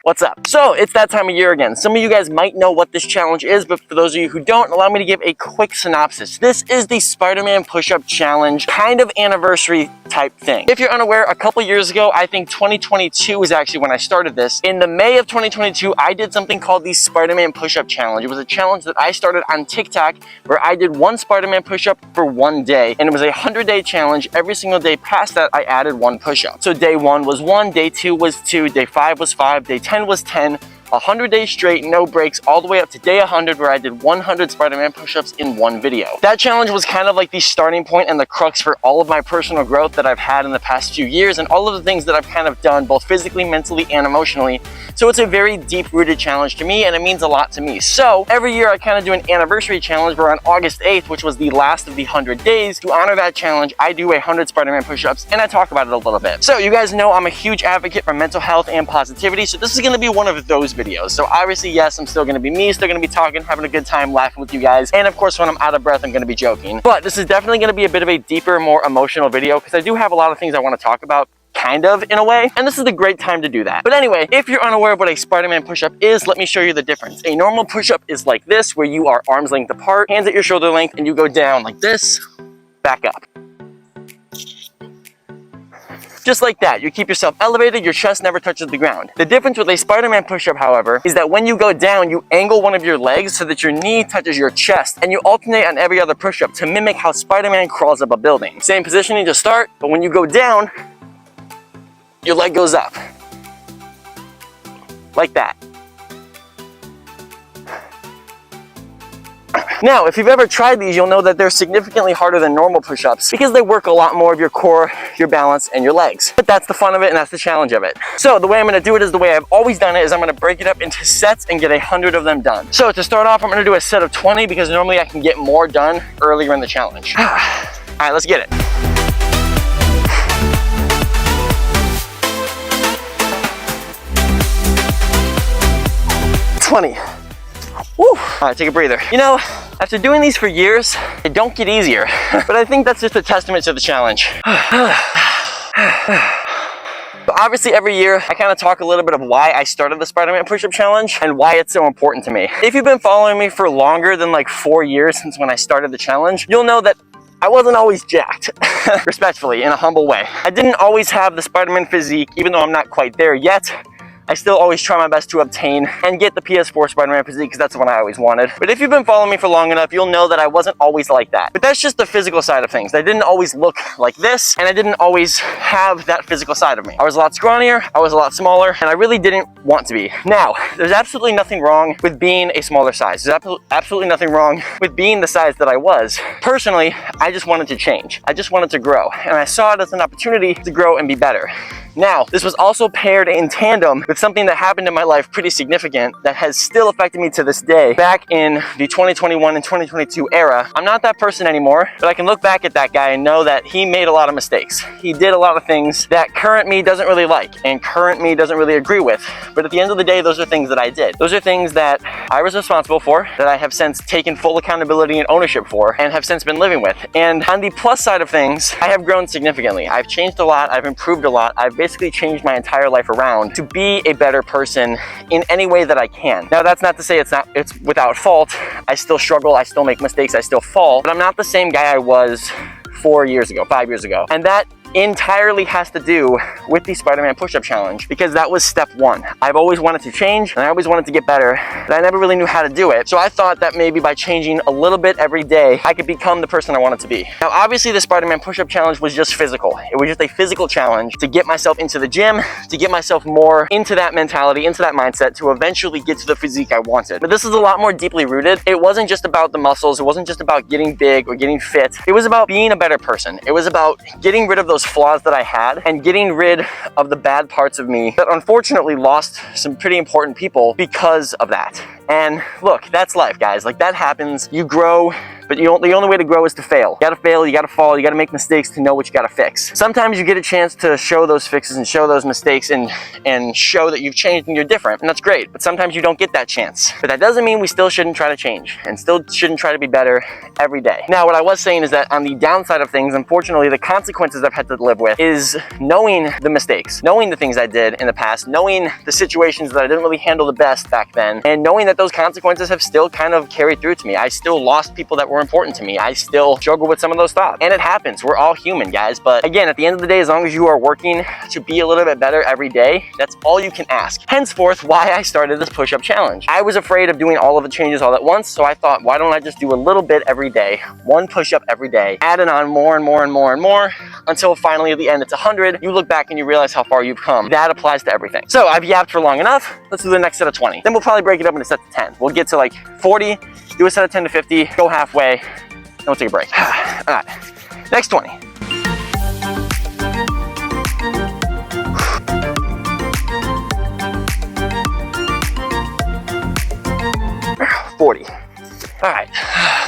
What's up? So it's that time of year again. Some of you guys might know what this challenge is, but for those of you who don't, allow me to give a quick synopsis. This is the Spider-Man push-up challenge kind of anniversary type thing. If you're unaware, a couple years ago, I think 2022 was actually when I started this. In the May of 2022, I did something called the Spider-Man push-up challenge. It was a challenge that I started on TikTok where I did one Spider-Man push-up for one day, and it was a 100-day challenge. Every single day past that, I added one push-up. So day 1 was 1, day 2 was 2, day 5 was 5, day 10 was 10, 100 days straight, no breaks, all the way up to day 100 where I did 100 Spider-Man push-ups in one video. That challenge was kind of like the starting point and the crux for all of my personal growth that I've had in the past few years and all of the things that I've kind of done both physically, mentally, and emotionally. So it's a very deep-rooted challenge to me and it means a lot to me. So every year I kind of do an anniversary challenge where on August 8th, which was the last of the 100 days, to honor that challenge, I do 100 Spider-Man push-ups and I talk about it a little bit. So you guys know I'm a huge advocate for mental health and positivity, so this is gonna be one of those videos. So obviously, yes, I'm still gonna be me, still gonna be talking, having a good time, laughing with you guys. And of course, when I'm out of breath, I'm gonna be joking. But this is definitely gonna be a bit of a deeper, more emotional video because I do have a lot of things I wanna talk about, kind of, in a way. And this is the great time to do that. But anyway, if you're unaware of what a Spider-Man push-up is, let me show you the difference. A normal push-up is like this, where you are arm's length apart, hands at your shoulder length, and you go down like this, back up. Just like that, you keep yourself elevated, your chest never touches the ground. The difference with a Spider-Man push-up, however, is that when you go down, you angle one of your legs so that your knee touches your chest, and you alternate on every other push-up to mimic how Spider-Man crawls up a building. Same positioning to start, but when you go down, your leg goes up. Like that. Now, if you've ever tried these, you'll know that they're significantly harder than normal push-ups because they work a lot more of your core, your balance, and your legs. But that's the fun of it and that's the challenge of it. So the way I'm gonna do it is the way I've always done it, is I'm gonna break it up into sets and get 100 of them done. So to start off, I'm gonna do a set of 20 because normally I can get more done earlier in the challenge. All right, let's get it. Woo. All right, take a breather. You know, after doing these for years, they don't get easier. But I think that's just a testament to the challenge. But obviously every year I kind of talk a little bit of why I started the Spider-Man push-up challenge and why it's so important to me. If you've been following me for longer than like 4 years since when I started the challenge, you'll know that I wasn't always jacked, respectfully, in a humble way. I didn't always have the Spider-Man physique, even though I'm not quite there yet. I still always try my best to obtain and get the PS4 Spider-Man physique because that's the one I always wanted. But if you've been following me for long enough, you'll know that I wasn't always like that. But that's just the physical side of things. I didn't always look like this, and I didn't always have that physical side of me. I was a lot scrawnier, I was a lot smaller, and I really didn't want to be. Now, there's absolutely nothing wrong with being a smaller size. There's absolutely nothing wrong with being the size that I was. Personally, I just wanted to change. I just wanted to grow, and I saw it as an opportunity to grow and be better. Now, this was also paired in tandem with something that happened in my life pretty significant that has still affected me to this day. Back in the 2021 and 2022 era, I'm not that person anymore, but I can look back at that guy and know that he made a lot of mistakes. He did a lot of things that current me doesn't really like and current me doesn't really agree with. But at the end of the day, those are things that I did. Those are things that I was responsible for, that I have since taken full accountability and ownership for, and have since been living with. And on the plus side of things, I have grown significantly. I've changed a lot, I've improved a lot, I've basically changed my entire life around to be a better person in any way that I can. Now, that's not to say it's without fault. I still struggle, I still make mistakes, I still fall, but I'm not the same guy I was 4 years ago, 5 years ago. And that entirely has to do with the Spider-Man push-up challenge because that was step 1. I've always wanted to change and I always wanted to get better, but I never really knew how to do it. So I thought that maybe by changing a little bit every day, I could become the person I wanted to be. Now, obviously the Spider-Man push-up challenge was just physical. It was just a physical challenge to get myself into the gym, to get myself more into that mentality, into that mindset, to eventually get to the physique I wanted. But this is a lot more deeply rooted. It wasn't just about the muscles. It wasn't just about getting big or getting fit. It was about being a better person. It was about getting rid of those flaws that I had and getting rid of the bad parts of me that unfortunately lost some pretty important people because of that. And look, that's life, guys. Like, that happens. You grow, but the only way to grow is to fail. You gotta fail, you gotta fall, you gotta make mistakes to know what you gotta fix. Sometimes you get a chance to show those fixes and show those mistakes and show that you've changed and you're different, and that's great. But sometimes you don't get that chance. But that doesn't mean we still shouldn't try to change and still shouldn't try to be better every day. Now, what I was saying is that on the downside of things, unfortunately, the consequences I've had to live with is knowing the mistakes, knowing the things I did in the past, knowing the situations that I didn't really handle the best back then, and knowing that those consequences have still kind of carried through to me. I still lost people that were important to me. I still struggle with some of those thoughts. And it happens. We're all human, guys. But again, at the end of the day, as long as you are working to be a little bit better every day, that's all you can ask. Henceforth, why I started this push-up challenge. I was afraid of doing all of the changes all at once, so I thought, why don't I just do a little bit every day, one push-up every day, adding on more and more and more and more, until finally at the end it's 100. You look back and you realize how far you've come. That applies to everything. So I've yapped for long enough. Let's do the next set of 20. Then we'll probably break it up into sets of 10. We'll get to like 40, do a set of 10 to 50, go halfway, then we'll take a break. All right, next 20. 40. All right,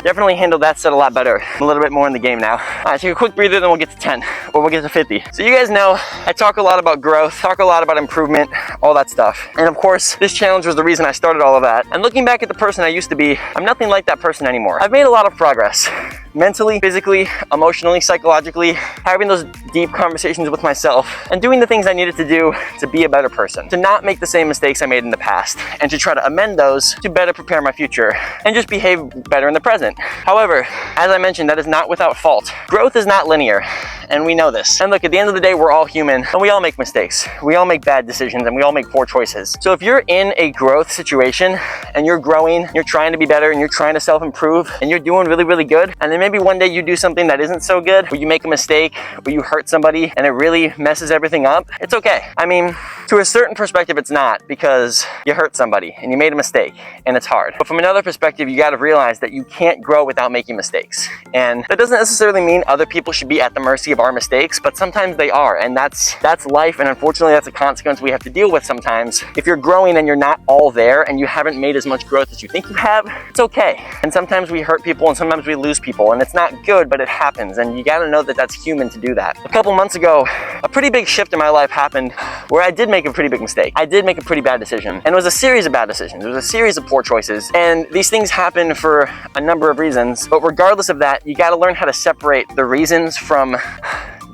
definitely handled that set a lot better. I'm a little bit more in the game now. All right, take a quick breather, then we'll get to 10, or we'll get to 50. So you guys know, I talk a lot about growth, talk a lot about improvement, all that stuff. And of course, this challenge was the reason I started all of that. And looking back at the person I used to be, I'm nothing like that person anymore. I've made a lot of progress. Mentally, physically, emotionally, psychologically, having those deep conversations with myself and doing the things I needed to do to be a better person, to not make the same mistakes I made in the past, and to try to amend those to better prepare my future and just behave better in the present. However, as I mentioned, that is not without fault. Growth is not linear, and we know this. And look, at the end of the day, we're all human and we all make mistakes. We all make bad decisions and we all make poor choices. So if you're in a growth situation and you're growing, you're trying to be better and you're trying to self-improve and you're doing really, really good, and then maybe one day you do something that isn't so good, where you make a mistake, where you hurt somebody and it really messes everything up, it's okay. I mean, to a certain perspective, it's not, because you hurt somebody and you made a mistake and it's hard. But from another perspective, you got to realize that you can't grow without making mistakes. And that doesn't necessarily mean other people should be at the mercy of our mistakes, but sometimes they are, and that's life, and unfortunately that's a consequence we have to deal with sometimes. If you're growing and you're not all there and you haven't made as much growth as you think you have, it's okay. And sometimes we hurt people and sometimes we lose people, and it's not good, but it happens, and you got to know that that's human to do that. A couple months ago, a pretty big shift in my life happened where I did make a pretty big mistake. I did make a pretty bad decision, and it was a series of bad decisions. It was a series of poor choices, and these things happen for a number of reasons, but regardless of that, you got to learn how to separate the reasons from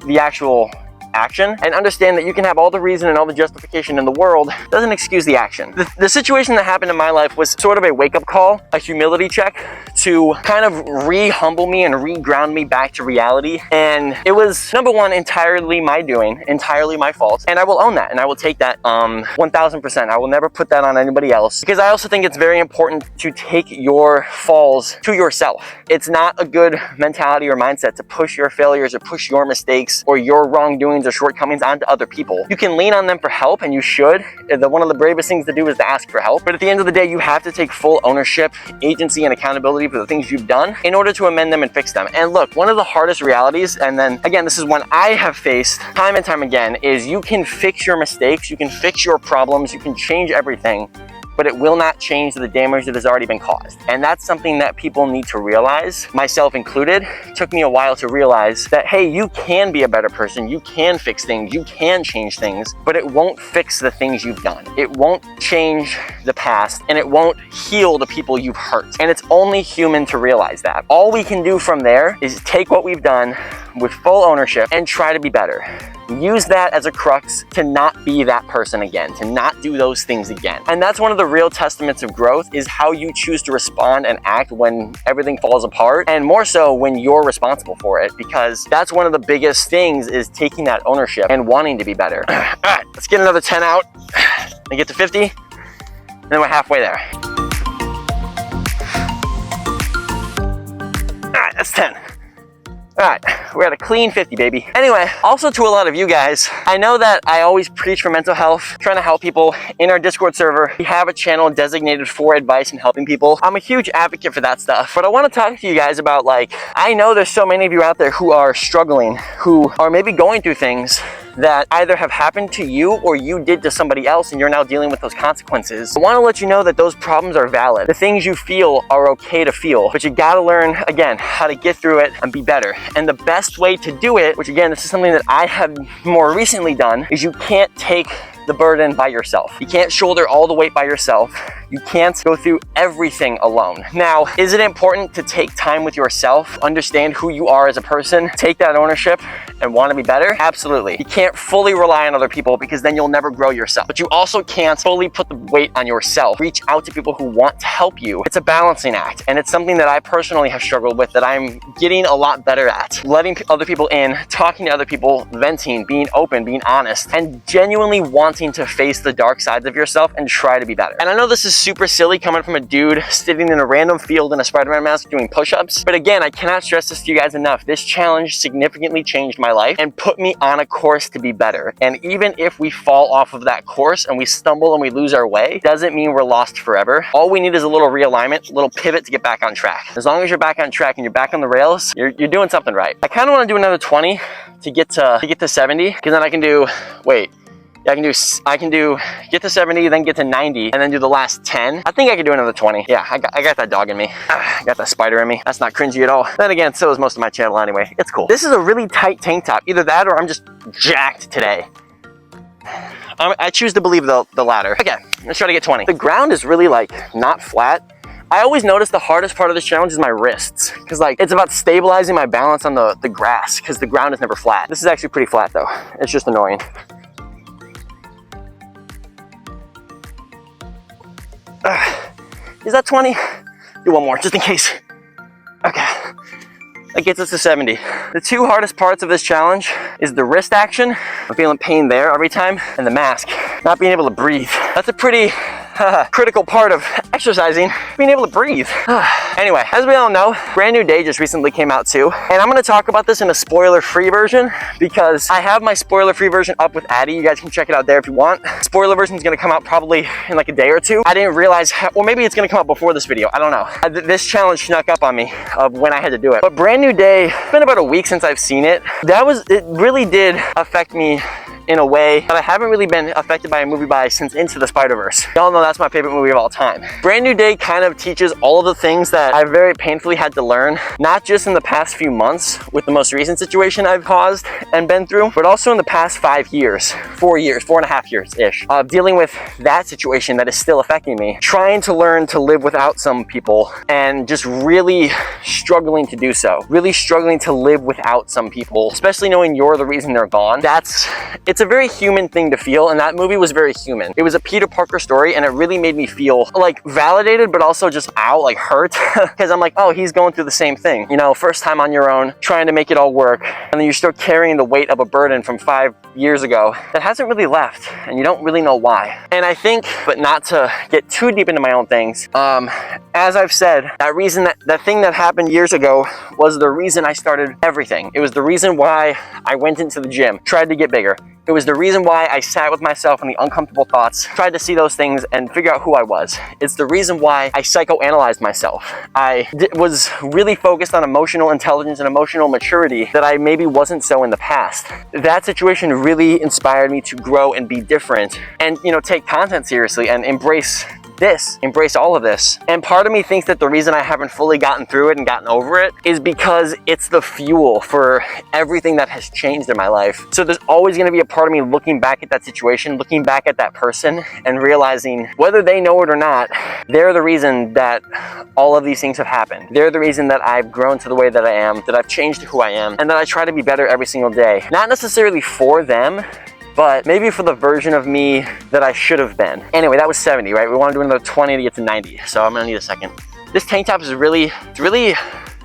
the actual action, and understand that you can have all the reason and all the justification in the world, doesn't excuse the action. The situation that happened in my life was sort of a wake-up call, a humility check to kind of re-humble me and re-ground me back to reality. And it was, number one, entirely my doing, entirely my fault. And I will own that, and I will take that 1000%. I will never put that on anybody else, because I also think it's very important to take your falls to yourself. It's not a good mentality or mindset to push your failures or push your mistakes or your wrongdoings or shortcomings onto other people. You can lean on them for help, and you should. One of the bravest things to do is to ask for help. But at the end of the day, you have to take full ownership, agency, and accountability for the things you've done in order to amend them and fix them. And look, one of the hardest realities, and then again, this is one I have faced time and time again, is you can fix your mistakes, you can fix your problems, you can change everything, but it will not change the damage that has already been caused. And that's something that people need to realize, myself included. It took me a while to realize that, hey, you can be a better person, you can fix things, you can change things, but it won't fix the things you've done. It won't change the past, and it won't heal the people you've hurt. And it's only human to realize that. All we can do from there is take what we've done with full ownership and try to be better. Use that as a crux to not be that person again, to not do those things again. And that's one of the real testaments of growth, is how you choose to respond and act when everything falls apart, and more so when you're responsible for it, because that's one of the biggest things, is taking that ownership and wanting to be better. All right, let's get another 10 out and get to 50, and then we're halfway there. All right, that's 10. All right, we're at a clean 50, baby. Anyway, also to a lot of you guys, I know that I always preach for mental health, trying to help people. In our Discord server, we have a channel designated for advice and helping people. I'm a huge advocate for that stuff, but I want to talk to you guys about, like, I know there's so many of you out there who are struggling, who are maybe going through things that either have happened to you or you did to somebody else and you're now dealing with those consequences. I want to let you know that those problems are valid. The things you feel are okay to feel, but you gotta learn, again, how to get through it and be better. And the best way to do it, which again, this is something that I have more recently done, is you can't take the burden by yourself. You can't shoulder all the weight by yourself. You can't go through everything alone. Now, is it important to take time with yourself, understand who you are as a person, take that ownership and want to be better? Absolutely. You can't fully rely on other people because then you'll never grow yourself. But you also can't fully put the weight on yourself. Reach out to people who want to help you. It's a balancing act, and it's something that I personally have struggled with that I'm getting a lot better at. Letting other people in, talking to other people, venting, being open, being honest, and genuinely wanting to face the dark sides of yourself and try to be better. And I know this is super silly coming from a dude sitting in a random field in a Spider-Man mask doing push-ups, but again, I cannot stress this to you guys enough. This challenge significantly changed my life and put me on a course to be better. And even if we fall off of that course and we stumble and we lose our way, doesn't mean we're lost forever. All we need is a little realignment, a little pivot to get back on track. As long as you're back on track and you're back on the rails, you're doing something right. I kind of want to do another 20 to get to 70, because then I can do, I can do get to 70, then get to 90, and then do the last 10. I think I could do another 20. Yeah, I got that dog in me. I got that spider in me. That's not cringy at all. Then again, so is most of my channel anyway. It's cool. This is a really tight tank top. Either that or I'm just jacked today. I choose to believe the latter. Okay, let's try to get 20. The ground is really like not flat. I always notice the hardest part of this challenge is my wrists, because like it's about stabilizing my balance on the grass, because the ground is never flat. This is actually pretty flat though. It's just annoying. Is that 20? Do one more, just in case. Okay, that gets us to 70. The two hardest parts of this challenge is the wrist action. I'm feeling pain there every time, and the mask, not being able to breathe. That's a pretty critical part of exercising, being able to breathe. Anyway, as we all know, Brand New Day just recently came out too, and I'm gonna talk about this in a spoiler-free version because I have my spoiler-free version up with Addie. You guys can check it out there if you want. Spoiler version is gonna come out probably in like a day or two. I didn't realize, or maybe it's gonna come out before this video, I don't know. This challenge snuck up on me of when I had to do it. But Brand New Day, it's been about a week since I've seen it. It really did affect me in a way that I haven't really been affected by a movie since Into the Spider-Verse. Y'all know that's my favorite movie of all time. Brand New Day kind of teaches all of the things that I very painfully had to learn, not just in the past few months with the most recent situation I've caused and been through, but also in the past 5 years, 4 and a half years-ish, of dealing with that situation that is still affecting me, trying to learn to live without some people and just really struggling to do so, really struggling to live without some people, especially knowing you're the reason they're gone. It's a very human thing to feel, and that movie was very human. It was a Peter Parker story, and it really made me feel like validated, but also just like hurt, because I'm like, oh, he's going through the same thing. You know, first time on your own, trying to make it all work, and then you're still carrying the weight of a burden from 5 years ago that hasn't really left, and you don't really know why. And I think, but not to get too deep into my own things, as I've said, that thing that happened years ago was the reason I started everything. It was the reason why I went into the gym, tried to get bigger. It was the reason why I sat with myself in the uncomfortable thoughts, tried to see those things and figure out who I was. It's the reason why I psychoanalyzed myself. I was really focused on emotional intelligence and emotional maturity that I maybe wasn't so in the past. That situation really inspired me to grow and be different and, you know, take content seriously and embrace all of this. And part of me thinks that the reason I haven't fully gotten through it and gotten over it is because it's the fuel for everything that has changed in my life. So there's always going to be a part of me looking back at that situation, looking back at that person and realizing whether they know it or not, they're the reason that all of these things have happened. They're the reason that I've grown to the way that I am, that I've changed who I am, and that I try to be better every single day. Not necessarily for them, but maybe for the version of me that I should have been. Anyway, that was 70, right? We want to do another 20 to get to 90, so I'm gonna need a second. This tank top is really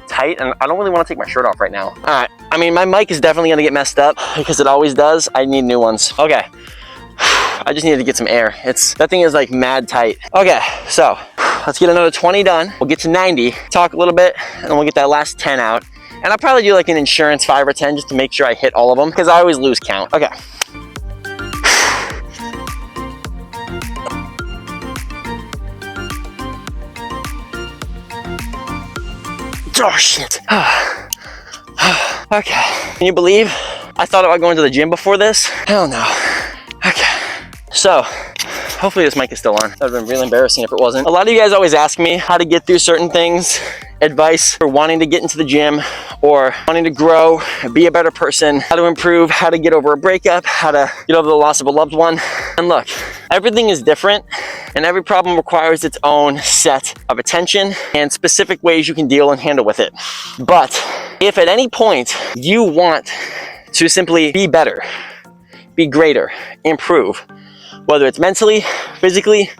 tight, and I don't really want to take my shirt off right now. All right, I mean, my mic is definitely gonna get messed up because it always does. I need new ones. Okay, I just needed to get some air. That thing is like mad tight. Okay, so let's get another 20 done. We'll get to 90, talk a little bit, and then we'll get that last 10 out. And I'll probably do like an insurance 5 or 10 just to make sure I hit all of them because I always lose count. Okay. Oh shit. Okay, can you believe I thought about going to the gym before this. Hell no. Okay. So, hopefully this mic is still on. That would have been really embarrassing if it wasn't. A lot of you guys always ask me how to get through certain things, advice for wanting to get into the gym or wanting to grow, be a better person, how to improve, how to get over a breakup, how to get over the loss of a loved one. And look, everything is different and every problem requires its own set of attention and specific ways you can deal and handle with it. But if at any point you want to simply be better, be greater, improve, whether it's mentally, physically,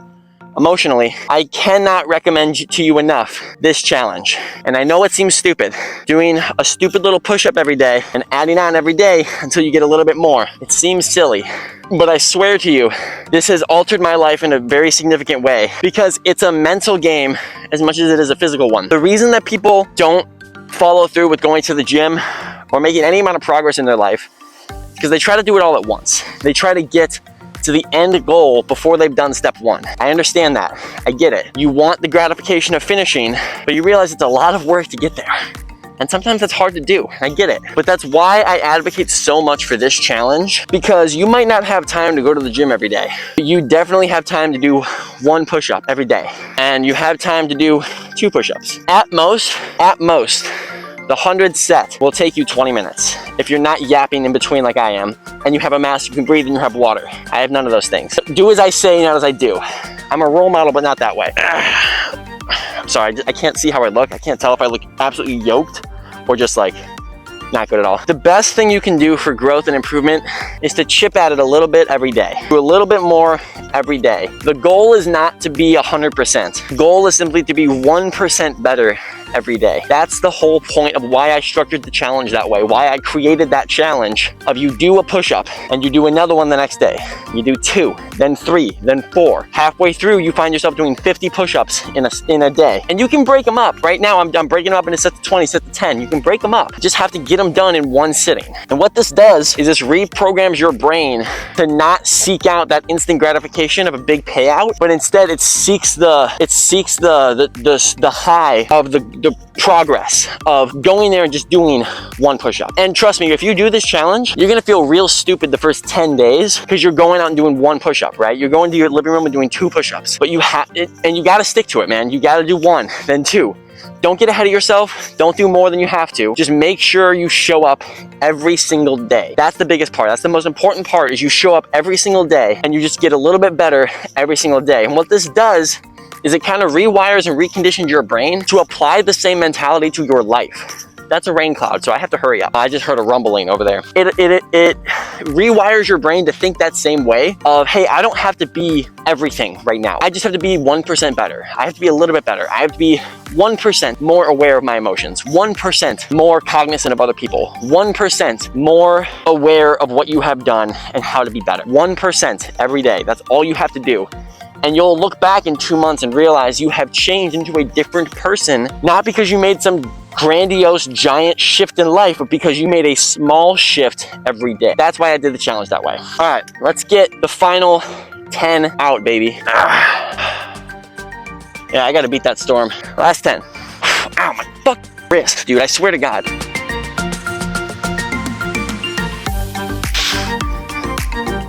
emotionally, I cannot recommend to you enough this challenge. And I know it seems stupid, doing a stupid little push-up every day and adding on every day until you get a little bit more. It seems silly, but I swear to you, this has altered my life in a very significant way because it's a mental game as much as it is a physical one. The reason that people don't follow through with going to the gym or making any amount of progress in their life is because they try to do it all at once. They try to get to the end goal before they've done step one. I understand that. I get it. You want the gratification of finishing, but you realize it's a lot of work to get there. And sometimes it's hard to do. I get it. But that's why I advocate so much for this challenge, because you might not have time to go to the gym every day. But you definitely have time to do 1 push-up every day. And you have time to do 2 push-ups. At most, the 100 set will take you 20 minutes. If you're not yapping in between like I am, and you have a mask, you can breathe and you have water. I have none of those things. Do as I say, not as I do. I'm a role model, but not that way. I'm sorry, I can't see how I look. I can't tell if I look absolutely yoked or just like not good at all. The best thing you can do for growth and improvement is to chip at it a little bit every day. Do a little bit more every day. The goal is not to be 100%. The goal is simply to be 1% better every day. That's the whole point of why I structured the challenge that way, why I created that challenge of you do a push-up and you do another one the next day. You do 2, then 3, then 4. Halfway through, you find yourself doing 50 push-ups in a day. And you can break them up. Right now, I'm breaking them up into sets of 20, sets of 10. You can break them up. You just have to get them done in one sitting. And what this does is this reprograms your brain to not seek out that instant gratification of a big payout, but instead it seeks the high of the progress of going there and just doing 1 push-up. And trust me, if you do this challenge, you're gonna feel real stupid the first 10 days because you're going out and doing 1 push-up, right? You're going to your living room and doing 2 push-ups, but you have it, and you gotta stick to it, man. You gotta do 1, then 2. Don't get ahead of yourself. Don't do more than you have to. Just make sure you show up every single day. That's the biggest part. That's the most important part, is you show up every single day and you just get a little bit better every single day. And what this does is it kind of rewires and reconditions your brain to apply the same mentality to your life. That's a rain cloud, so I have to hurry up. I just heard a rumbling over there. It rewires your brain to think that same way of, hey, I don't have to be everything right now. I just have to be 1% better. I have to be a little bit better. I have to be 1% more aware of my emotions, 1% more cognizant of other people, 1% more aware of what you have done and how to be better. 1% every day. That's all you have to do. And you'll look back in 2 months and realize you have changed into a different person, not because you made some grandiose giant shift in life, but because you made a small shift every day. That's why I did the challenge that way. All right, let's get the final 10 out, baby. Yeah, I gotta beat that storm. Last 10. Ow, my fuck wrist, dude, I swear to God.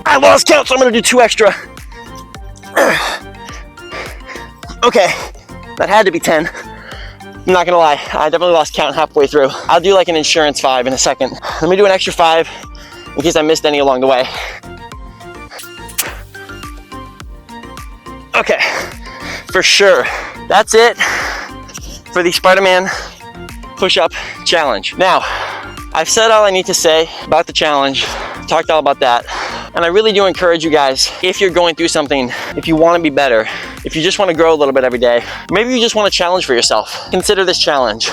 I lost count, so I'm gonna do 2 extra. Okay, that had to be 10. I'm not gonna lie, I definitely lost count halfway through. I'll do like an insurance 5 in a second. Let me do an extra 5 in case I missed any along the way. Okay, for sure. That's it for the Spider-Man push-up challenge. Now, I've said all I need to say about the challenge, talked all about that. And I really do encourage you guys, if you're going through something, if you want to be better, if you just want to grow a little bit every day, maybe you just want a challenge for yourself, consider this challenge.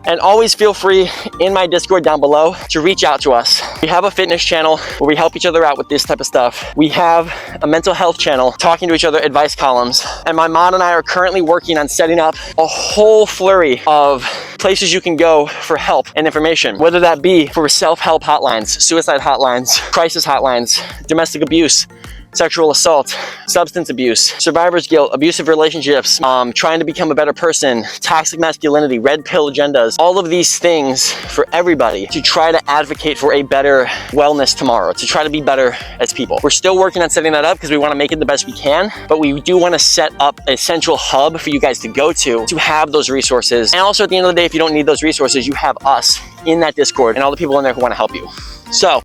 And always feel free in my Discord down below to reach out to us. We have a fitness channel where we help each other out with this type of stuff. We have a mental health channel, talking to each other, advice columns. And my mom and I are currently working on setting up a whole flurry of places you can go for help and information, whether that be for self-help hotlines, suicide hotlines, crisis hotlines, domestic abuse, sexual assault, substance abuse, survivor's guilt, abusive relationships, trying to become a better person, toxic masculinity, red pill agendas, all of these things for everybody to try to advocate for a better wellness tomorrow, to try to be better as people. We're still working on setting that up because we want to make it the best we can, but we do want to set up a central hub for you guys to go to have those resources. And also at the end of the day, if you don't need those resources, you have us in that Discord and all the people in there who want to help you. So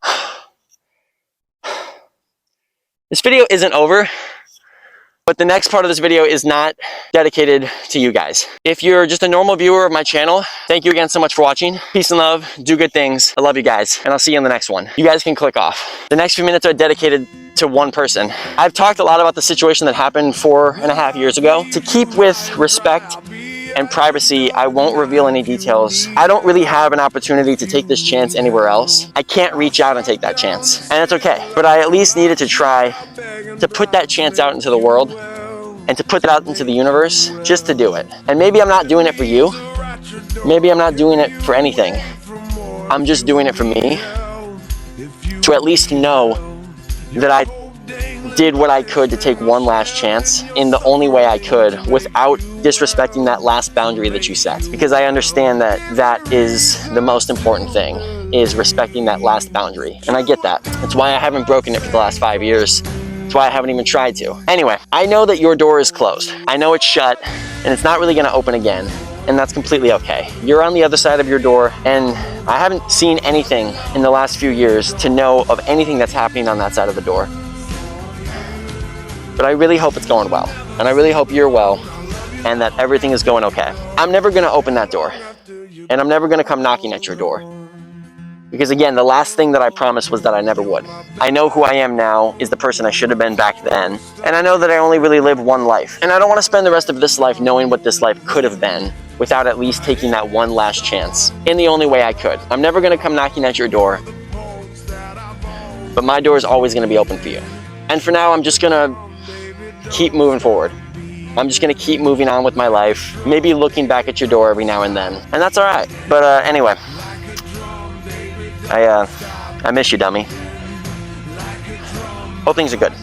this video isn't over, but the next part of this video is not dedicated to you guys. If you're just a normal viewer of my channel, thank you again so much for watching. Peace and love, do good things. I love you guys, and I'll see you in the next one. You guys can click off. The next few minutes are dedicated to one person. I've talked a lot about the situation that happened 4.5 years ago. To keep with respect and privacy, I won't reveal any details. I don't really have an opportunity to take this chance anywhere else. I can't reach out and take that chance, and it's okay. But I at least needed to try to put that chance out into the world and to put that out into the universe, just to do it. And maybe I'm not doing it for you. Maybe I'm not doing it for anything. I'm just doing it for me, to at least know that I did what I could to take one last chance in the only way I could without disrespecting that last boundary that you set. Because I understand that that is the most important thing, is respecting that last boundary. And I get that. That's why I haven't broken it for the last 5 years. That's why I haven't even tried to. Anyway, I know that your door is closed. I know it's shut and it's not really gonna open again. And that's completely okay. You're on the other side of your door, and I haven't seen anything in the last few years to know of anything that's happening on that side of the door. But I really hope it's going well, and I really hope you're well, and that everything is going okay. I'm never gonna open that door, and I'm never gonna come knocking at your door. Because again, the last thing that I promised was that I never would. I know who I am now is the person I should have been back then, and I know that I only really live one life. And I don't wanna spend the rest of this life knowing what this life could have been without at least taking that one last chance in the only way I could. I'm never gonna come knocking at your door, but my door is always gonna be open for you. And for now, I'm just gonna keep moving forward. I'm just gonna keep moving on with my life, maybe looking back at your door every now and then, and that's all right. But anyway, I miss you, dummy. Hope things are good.